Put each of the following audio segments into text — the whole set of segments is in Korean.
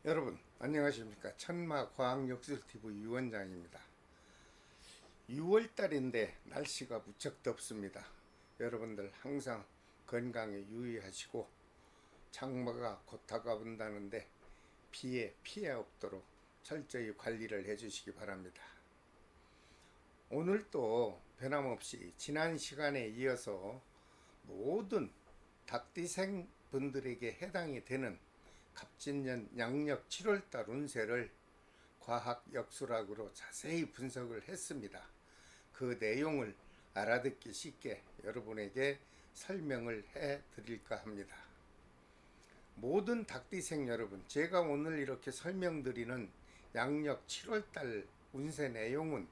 여러분 안녕하십니까. 천마과학역술TV 유원장입니다. 6월달인데 날씨가 무척 덥습니다. 여러분들 항상 건강에 유의하시고 장마가 곧 다가온다는데 비에 피해 없도록 철저히 관리를 해주시기 바랍니다. 오늘도 변함없이 지난 시간에 이어서 모든 닭띠생 분들에게 해당이 되는 갑진년 양력 7월달 운세를 과학 역술학으로 자세히 분석을 했습니다. 그 내용을 알아듣기 쉽게 여러분에게 설명을 해 드릴까 합니다. 모든 닭띠생 여러분, 제가 오늘 이렇게 설명드리는 양력 7월달 운세 내용은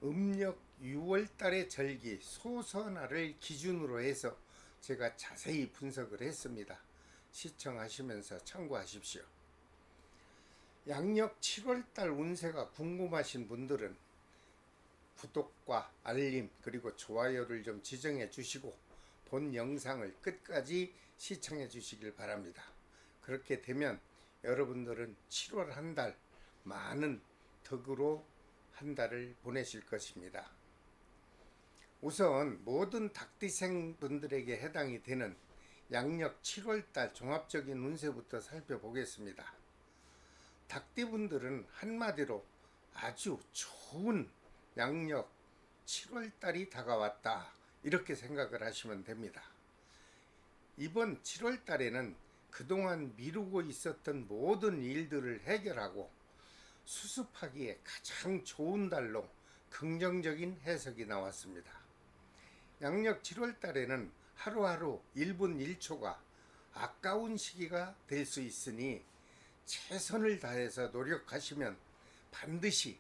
음력 6월달의 절기 소선화를 기준으로 해서 제가 자세히 분석을 했습니다. 시청하시면서 참고하십시오. 양력 7월달 운세가 궁금하신 분들은 구독과 알림 그리고 좋아요를 좀 지정해 주시고 본 영상을 끝까지 시청해 주시길 바랍니다. 그렇게 되면 여러분들은 7월 한 달 많은 덕으로 한 달을 보내실 것입니다. 우선 모든 닭띠생 분들에게 해당이 되는 양력 7월달 종합적인 운세부터 살펴보겠습니다. 닭띠분들은 한마디로 아주 좋은 양력 7월달이 다가왔다 이렇게 생각을 하시면 됩니다. 이번 7월달에는 그동안 미루고 있었던 모든 일들을 해결하고 수습하기에 가장 좋은 달로 긍정적인 해석이 나왔습니다. 양력 7월달에는 하루하루 1분 1초가 아까운 시기가 될 수 있으니 최선을 다해서 노력하시면 반드시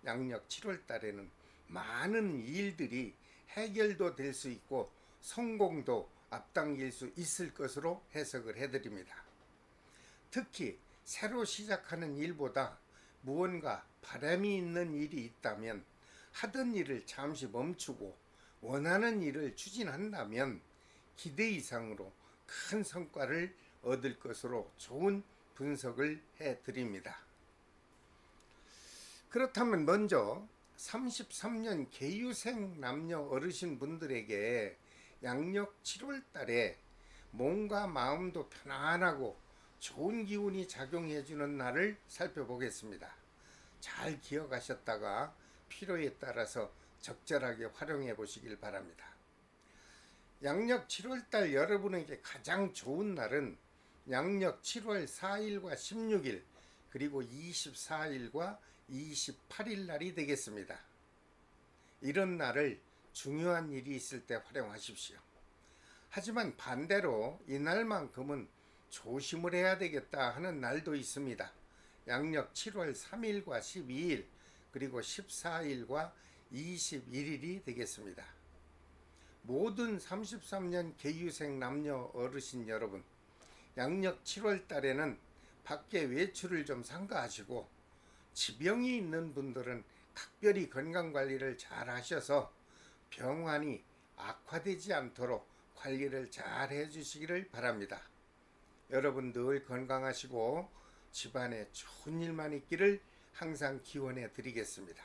양력 7월달에는 많은 일들이 해결도 될 수 있고 성공도 앞당길 수 있을 것으로 해석을 해드립니다. 특히 새로 시작하는 일보다 무언가 바람이 있는 일이 있다면 하던 일을 잠시 멈추고 원하는 일을 추진한다면 기대 이상으로 큰 성과를 얻을 것으로 좋은 분석을 해드립니다. 그렇다면 먼저 33년 계유생 남녀 어르신 분들에게 양력 7월 달에 몸과 마음도 편안하고 좋은 기운이 작용해주는 날을 살펴보겠습니다. 잘 기억하셨다가 필요에 따라서 적절하게 활용해 보시길 바랍니다. 양력 7월달 여러분에게 가장 좋은 날은 양력 7월 4일과 16일 그리고 24일과 28일 날이 되겠습니다. 이런 날을 중요한 일이 있을 때 활용하십시오. 하지만 반대로 이날만큼은 조심을 해야 되겠다 하는 날도 있습니다. 양력 7월 3일과 12일 그리고 14일과 21일이 되겠습니다. 모든 33년 계유생 남녀 어르신 여러분, 양력 7월 달에는 밖에 외출을 좀 삼가하시고 지병이 있는 분들은 각별히 건강관리를 잘 하셔서 병환이 악화되지 않도록 관리를 잘 해주시기를 바랍니다. 여러분 늘 건강하시고 집안에 좋은 일만 있기를 항상 기원해 드리겠습니다.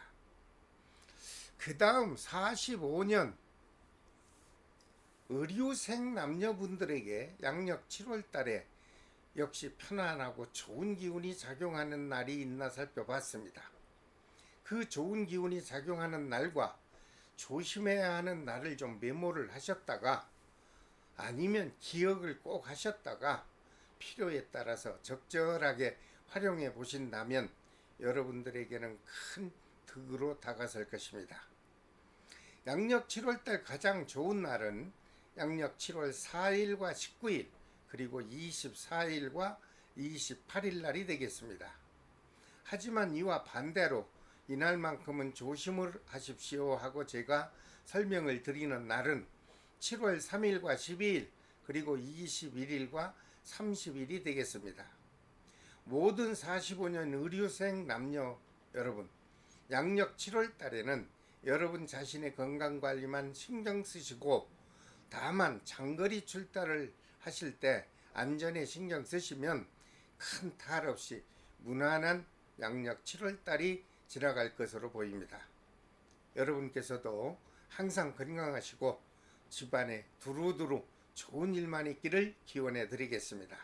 그 다음 45년 의료생 남녀분들에게 양력 7월 달에 역시 편안하고 좋은 기운이 작용하는 날이 있나 살펴봤습니다. 그 좋은 기운이 작용하는 날과 조심해야 하는 날을 좀 메모를 하셨다가 아니면 기억을 꼭 하셨다가 필요에 따라서 적절하게 활용해 보신다면 여러분들에게는 큰 득으로 다가설 것입니다. 양력 7월달 가장 좋은 날은 양력 7월 4일과 19일 그리고 24일과 28일 날이 되겠습니다. 하지만 이와 반대로 이날만큼은 조심을 하십시오 하고 제가 설명을 드리는 날은 7월 3일과 12일 그리고 21일과 30일이 되겠습니다. 모든 45년 의료생 남녀 여러분, 양력 7월 달에는 여러분 자신의 건강관리만 신경 쓰시고 다만 장거리 출달을 하실 때 안전에 신경 쓰시면 큰 탈 없이 무난한 양력 7월달이 지나갈 것으로 보입니다. 여러분께서도 항상 건강하시고 집안에 두루두루 좋은 일만 있기를 기원해 드리겠습니다.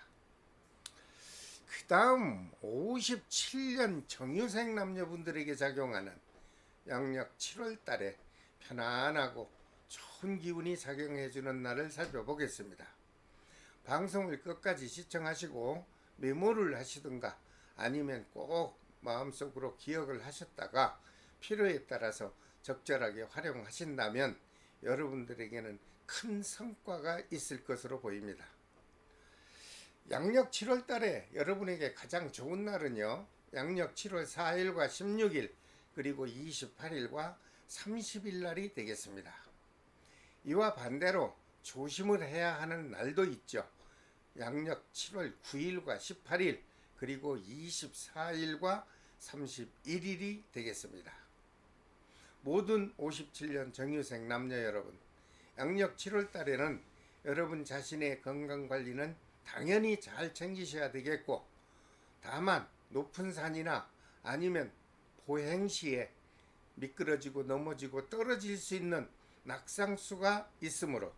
그 다음 57년 정유생 남녀분들에게 작용하는 양력 7월달에 편안하고 좋은 기운이 작용해주는 날을 살펴보겠습니다. 방송을 끝까지 시청하시고 메모를 하시든가 아니면 꼭 마음속으로 기억을 하셨다가 필요에 따라서 적절하게 활용하신다면 여러분들에게는 큰 성과가 있을 것으로 보입니다. 양력 7월달에 여러분에게 가장 좋은 날은요, 양력 7월 4일과 16일 그리고 28일과 30일 날이 되겠습니다. 이와 반대로 조심을 해야 하는 날도 있죠. 양력 7월 9일과 18일 그리고 24일과 31일이 되겠습니다. 모든 57년 정유생 남녀 여러분, 양력 7월 달에는 여러분 자신의 건강관리는 당연히 잘 챙기셔야 되겠고, 다만 높은 산이나 아니면 보행 시에 미끄러지고 넘어지고 떨어질 수 있는 낙상수가 있으므로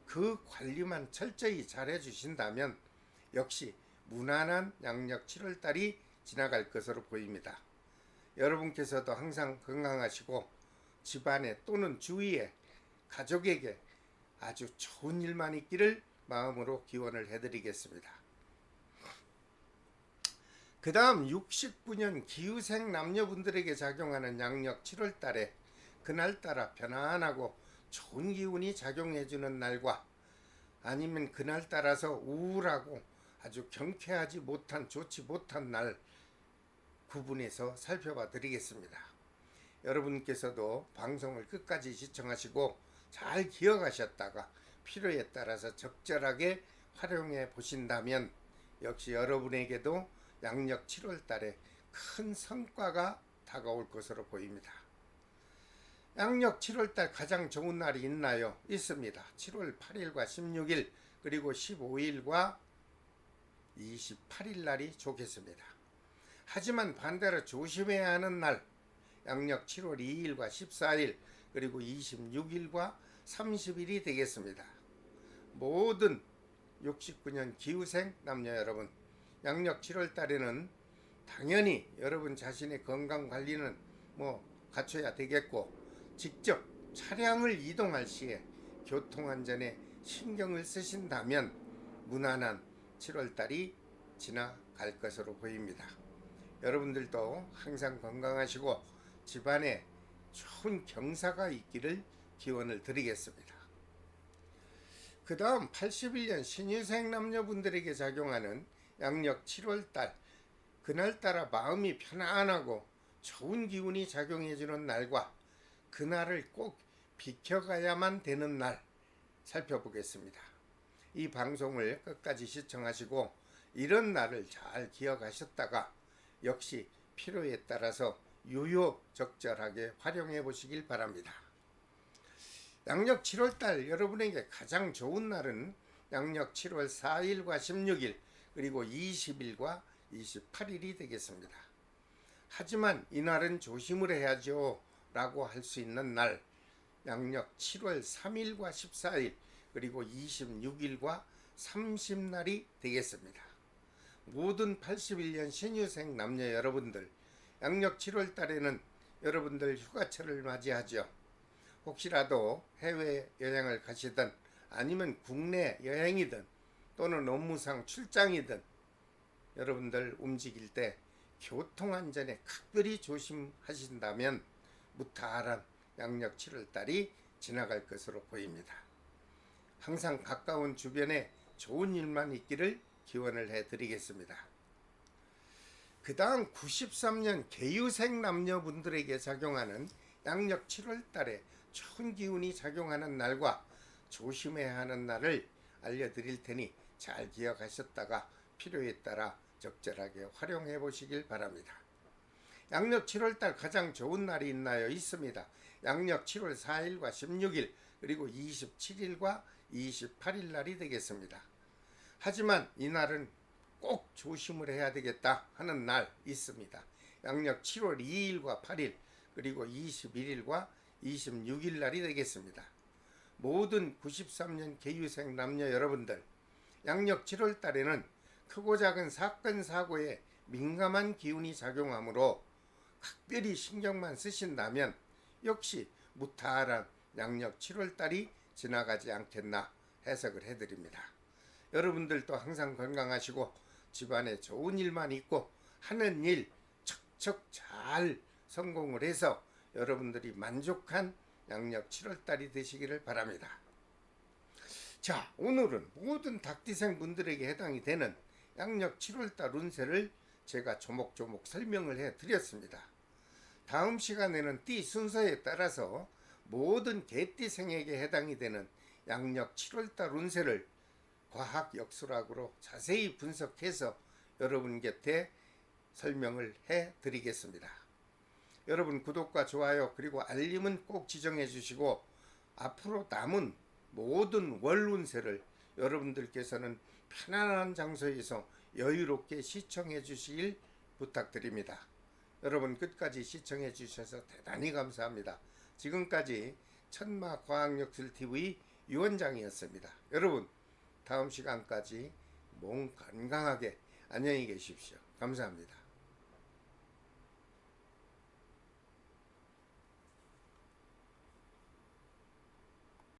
그 관리만 철저히 잘 해주신다면 역시 무난한 양력 7월달이 지나갈 것으로 보입니다. 여러분께서도 항상 건강하시고 집안에 또는 주위에 가족에게 아주 좋은 일만 있기를 마음으로 기원을 해드리겠습니다. 그 다음 69년 기후생 남녀분들에게 작용하는 양력 7월달에 그날따라 편안하고 좋은 기운이 작용해주는 날과 아니면 그날 따라서 우울하고 아주 경쾌하지 못한 좋지 못한 날 구분해서 살펴봐 드리겠습니다. 여러분께서도 방송을 끝까지 시청하시고 잘 기억하셨다가 필요에 따라서 적절하게 활용해 보신다면 역시 여러분에게도 양력 7월 달에 큰 성과가 다가올 것으로 보입니다. 양력 7월달 가장 좋은 날이 있나요? 있습니다. 7월 8일과 16일 그리고 15일과 28일 날이 좋겠습니다. 하지만 반대로 조심해야 하는 날 양력 7월 2일과 14일 그리고 26일과 30일이 되겠습니다. 모든 69년 기후생 남녀 여러분, 양력 7월 달에는 당연히 여러분 자신의 건강 관리는 갖춰야 되겠고, 직접 차량을 이동할 시에 교통안전에 신경을 쓰신다면 무난한 7월달이 지나갈 것으로 보입니다. 여러분들도 항상 건강하시고 집안에 좋은 경사가 있기를 기원을 드리겠습니다. 그 다음 81년 신유생 남녀분들에게 작용하는 양력 7월달, 그날따라 마음이 편안하고 좋은 기운이 작용해주는 날과 그날을 꼭 비켜가야만 되는 날 살펴보겠습니다. 이 방송을 끝까지 시청하시고 이런 날을 잘 기억하셨다가 역시 필요에 따라서 유효적절하게 활용해 보시길 바랍니다. 양력 7월달 여러분에게 가장 좋은 날은 양력 7월 4일과 16일 그리고 20일과 28일이 되겠습니다. 하지만 이날은 조심을 해야죠 라고 할 수 있는 날 양력 7월 3일과 14일 그리고 26일과 30날이 되겠습니다. 모든 81년 신유생 남녀 여러분들, 양력 7월 달에는 여러분들 휴가철을 맞이하죠. 혹시라도 해외 여행을 가시든 아니면 국내 여행이든 또는 업무상 출장이든 여러분들 움직일 때 교통안전에 각별히 조심하신다면 무탈한 양력 7월 달이 지나갈 것으로 보입니다. 항상 가까운 주변에 좋은 일만 있기를 기원을 해드리겠습니다. 그 다음 93년 계유생 남녀분들에게 작용하는 양력 7월 달에 좋은 기운이 작용하는 날과 조심해야 하는 날을 알려드릴 테니 잘 기억하셨다가 필요에 따라 적절하게 활용해 보시길 바랍니다. 양력 7월달 가장 좋은 날이 있나요? 있습니다. 양력 7월 4일과 16일 그리고 27일과 28일 날이 되겠습니다. 하지만 이날은 꼭 조심을 해야 되겠다 하는 날 있습니다. 양력 7월 2일과 8일 그리고 21일과 26일 날이 되겠습니다. 모든 93년 개유생 남녀 여러분들, 양력 7월 달에는 크고 작은 사건 사고에 민감한 기운이 작용하므로 각별히 신경만 쓰신다면 역시 무탈한 양력 7월 달이 지나가지 않겠나 해석을 해드립니다. 여러분들도 항상 건강하시고 집안에 좋은 일만 있고 하는 일 척척 잘 성공을 해서 여러분들이 만족한 양력 7월 달이 되시기를 바랍니다. 자, 오늘은 모든 닭띠생 분들에게 해당이 되는 양력 7월 달 운세를 제가 조목조목 설명을 해 드렸습니다. 다음 시간에는 띠 순서에 따라서 모든 개띠생에게 해당이 되는 양력 7월 달 운세를 과학 역술학으로 자세히 분석해서 여러분 곁에 설명을 해 드리겠습니다. 여러분 구독과 좋아요 그리고 알림은 꼭 지정해 주시고 앞으로 남은 모든 월 운세를 여러분들께서는 편안한 장소에서 여유롭게 시청해 주시길 부탁드립니다. 여러분 끝까지 시청해 주셔서 대단히 감사합니다. 지금까지 천마과학역술TV 유원장이었습니다. 여러분 다음 시간까지 몸 건강하게 안녕히 계십시오. 감사합니다.